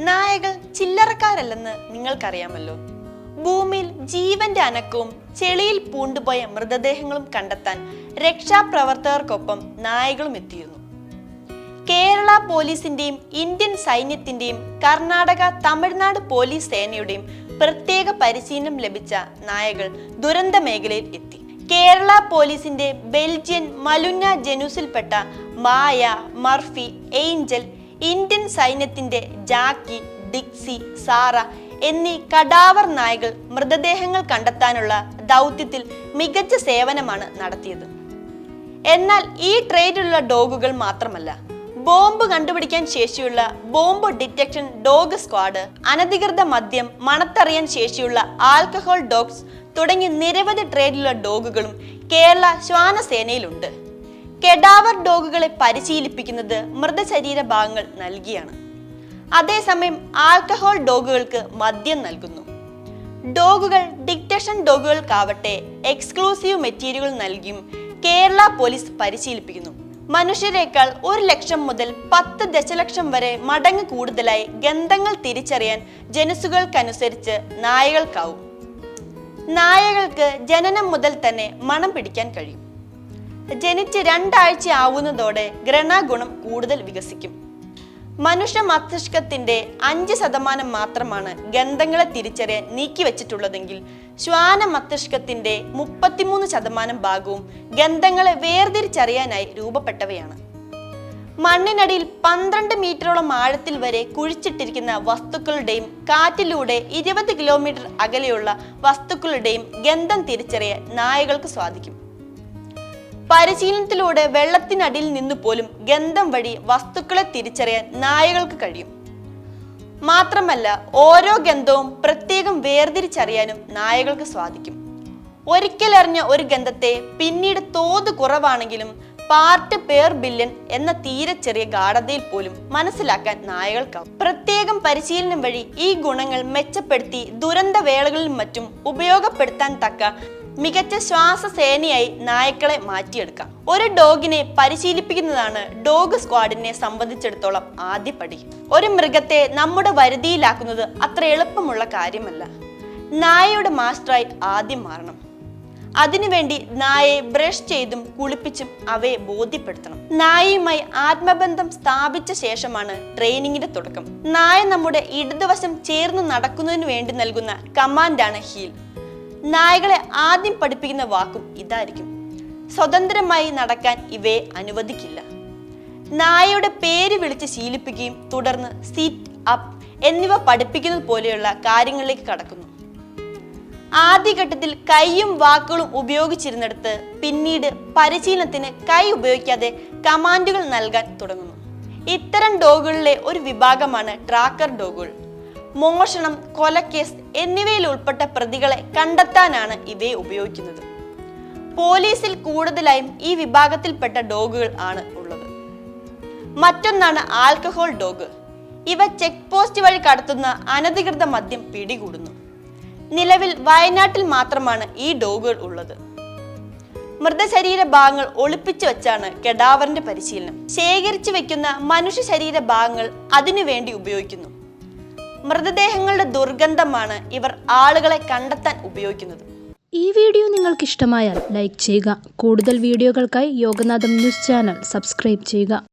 നായകൾ ചില്ലറക്കാരല്ലെന്ന് നിങ്ങൾക്കറിയാമല്ലോ. ഭൂമിയിൽ ജീവന്റെ അനക്കവും ചെളിയിൽ പൂണ്ടുപോയ മൃതദേഹങ്ങളും കണ്ടെത്താൻ രക്ഷാപ്രവർത്തകർക്കൊപ്പം നായകളും എത്തിയിരുന്നു. കേരള പോലീസിന്റെയും ഇന്ത്യൻ സൈന്യത്തിന്റെയും കർണാടക തമിഴ്നാട് പോലീസ് സേനയുടെയും പ്രത്യേക പരിശീലനം ലഭിച്ച നായകൾ ദുരന്ത മേഖലയിൽ എത്തി. കേരള പോലീസിന്റെ ബെൽജിയൻ മലുന്ന ജനുസിൽപ്പെട്ട മായ, മർഫി, ഏഞ്ചൽ, ഇന്ത്യൻ സൈന്യത്തിന്റെ ജാക്കി, ഡിക്സി, സാറ എന്നീ കടാവർ നായകൾ മൃതദേഹങ്ങൾ കണ്ടെത്താനുള്ള ദൗത്യത്തിൽ മികച്ച സേവനമാണ് നടത്തിയത്. എന്നാൽ ഈ ട്രേഡിലുള്ള ഡോഗുകൾ മാത്രമല്ല, ബോംബ് കണ്ടുപിടിക്കാൻ ശേഷിയുള്ള ബോംബ് ഡിറ്റക്ഷൻ ഡോഗ് സ്ക്വാഡ്, അനധികൃത മദ്യം മണത്തറിയാൻ ശേഷിയുള്ള ആൽക്കഹോൾ ഡോഗ്സ് തുടങ്ങി നിരവധി ട്രേഡിലുള്ള ഡോഗുകളും കേരള ശ്വാനസേനയിലുണ്ട്. കെഡാവർ ഡോഗുകളെ പരിശീലിപ്പിക്കുന്നത് മൃതശരീര ഭാഗങ്ങൾ നൽകിയാണ്. അതേസമയം ആൽക്കഹോൾ ഡോഗുകൾക്ക് മദ്യം നൽകുന്നു. ഡോഗുകൾ ഡിറ്റക്ഷൻ ഡോഗുകൾക്കാവട്ടെ എക്സ്ക്ലൂസീവ് മെറ്റീരിയലുകൾ നൽകിയും കേരള പോലീസ് പരിശീലിപ്പിക്കുന്നു. മനുഷ്യരെക്കാൾ 1 ലക്ഷം മുതൽ 10 ദശലക്ഷം വരെ മടങ്ങ് കൂടുതലായി ഗന്ധങ്ങൾ തിരിച്ചറിയാൻ ജനുസുകൾക്കനുസരിച്ച് നായകൾക്കാവും. നായകൾക്ക് ജനനം മുതൽ തന്നെ മണം പിടിക്കാൻ കഴിയും. ജനിച്ച് 2 ആഴ്ച ആവുന്നതോടെ ഘ്രാണഗുണം കൂടുതൽ വികസിക്കും. മനുഷ്യ മസ്തിഷ്കത്തിന്റെ 5% മാത്രമാണ് ഗന്ധങ്ങളെ തിരിച്ചറിയാൻ നീക്കിവെച്ചിട്ടുള്ളതെങ്കിൽ ശ്വാന മസ്തിഷ്കത്തിന്റെ 33% ഭാഗവും ഗന്ധങ്ങളെ വേർതിരിച്ചറിയാനായി രൂപപ്പെട്ടവയാണ്. മണ്ണിനടിയിൽ 12 മീറ്ററോളം ആഴത്തിൽ വരെ കുഴിച്ചിട്ടിരിക്കുന്ന വസ്തുക്കളുടെയും കാറ്റിലൂടെ 20 കിലോമീറ്റർ അകലെയുള്ള വസ്തുക്കളുടെയും ഗന്ധം തിരിച്ചറിയാൻ നായകൾക്ക് സാധിക്കും. പരിശീലനത്തിലൂടെ വെള്ളത്തിനടിയിൽ നിന്നു പോലും ഗന്ധം വഴി വസ്തുക്കളെ തിരിച്ചറിയാൻ നായകൾക്ക് കഴിയും. മാത്രമല്ല, ഓരോ ഗന്ധവും പ്രത്യേകം വേർതിരിച്ചറിയാനും നായകൾക്ക് സാധിക്കും. ഒരിക്കലറിഞ്ഞ ഒരു ഗന്ധത്തെ പിന്നീട് തോത് കുറവാണെങ്കിലും പാർട്ട് പെർ ബില്യൺ എന്ന തീരെ ചെറിയ ഗാഢതയിൽ പോലും മനസ്സിലാക്കാൻ നായകൾക്കാവും. പ്രത്യേകം പരിശീലനം വഴി ഈ ഗുണങ്ങൾ മെച്ചപ്പെടുത്തി ദുരന്ത വേളകളിലും മറ്റും ഉപയോഗപ്പെടുത്താൻ തക്ക മികച്ച ശ്വാസസേനയായി നായ്ക്കളെ മാറ്റിയെടുക്കാം. ഒരു ഡോഗിനെ പരിശീലിപ്പിക്കുന്നതാണ് ഡോഗ് സ്ക്വാഡിനെ സംബന്ധിച്ചിടത്തോളം ആദ്യപടി. ഒരു മൃഗത്തെ നമ്മുടെ വരുതിയിലാക്കുന്നത് അത്ര എളുപ്പമുള്ള കാര്യമല്ല. നായയുടെ മാസ്റ്ററായി ആദ്യം മാറണം. അതിനുവേണ്ടി നായയെ ബ്രഷ് ചെയ്തും കുളിപ്പിച്ചും അവയെ ബോധ്യപ്പെടുത്തണം. നായയുമായി ആത്മബന്ധം സ്ഥാപിച്ച ശേഷമാണ് ട്രെയിനിങ്ങിന്റെ തുടക്കം. നായ നമ്മുടെ ഇടതുവശം ചേർന്ന് നടക്കുന്നതിന് വേണ്ടി നൽകുന്ന കമാൻഡാണ് ഹീൽ. നായകളെ ആദ്യം പഠിപ്പിക്കുന്ന വാക്കും ഇതായിരിക്കും. സ്വതന്ത്രമായി നടക്കാൻ ഇവയെ അനുവദിക്കില്ല. നായയുടെ പേര് വിളിച്ച് ശീലിപ്പിക്കുകയും തുടർന്ന് സിറ്റ്, അപ്പ് എന്നിവ പഠിപ്പിക്കുന്നത് പോലെയുള്ള കാര്യങ്ങളിലേക്ക് കടക്കുന്നു. ആദ്യഘട്ടത്തിൽ കൈയും വാക്കുകളും ഉപയോഗിച്ചിരുന്നിടത്ത് പിന്നീട് പരിശീലനത്തിന് കൈ ഉപയോഗിക്കാതെ കമാൻഡുകൾ നൽകാൻ തുടങ്ങുന്നു. ഇത്തരം ഡോഗുകളിലെ ഒരു വിഭാഗമാണ് ട്രാക്കർ ഡോഗുകൾ. മോഷണം, കൊലക്കേസ് എന്നിവയിൽ ഉൾപ്പെട്ട പ്രതികളെ കണ്ടെത്താനാണ് ഇവയെ ഉപയോഗിക്കുന്നത്. പോലീസിൽ കൂടുതലായും ഈ വിഭാഗത്തിൽപ്പെട്ട ഡോഗുകൾ ആണ് ഉള്ളത്. മറ്റൊന്നാണ് ആൽക്കഹോൾ ഡോഗ്. ഇവ ചെക്ക് പോസ്റ്റ് വഴി കടത്തുന്ന അനധികൃത മദ്യം പിടികൂടുന്നു. നിലവിൽ വയനാട്ടിൽ മാത്രമാണ് ഈ ഡോഗുകൾ ഉള്ളത്. മൃതശരീര ഭാഗങ്ങൾ ഒളിപ്പിച്ചു വെച്ചാണ് കെഡാവറിന്റെ പരിശീലനം. ശേഖരിച്ചു വെക്കുന്ന മനുഷ്യ ശരീര ഭാഗങ്ങൾ അതിനുവേണ്ടി ഉപയോഗിക്കുന്നു. മൃതദേഹങ്ങളുടെ ദുർഗന്ധമാണ് ഇവർ ആളുകളെ കണ്ടെത്താൻ ഉപയോഗിക്കുന്നത്. ഈ വീഡിയോ നിങ്ങൾക്ക് ഇഷ്ടമായാൽ ലൈക്ക് ചെയ്യുക. കൂടുതൽ വീഡിയോകൾക്കായി യോഗനാഥം ന്യൂസ് ചാനൽ സബ്സ്ക്രൈബ് ചെയ്യുക.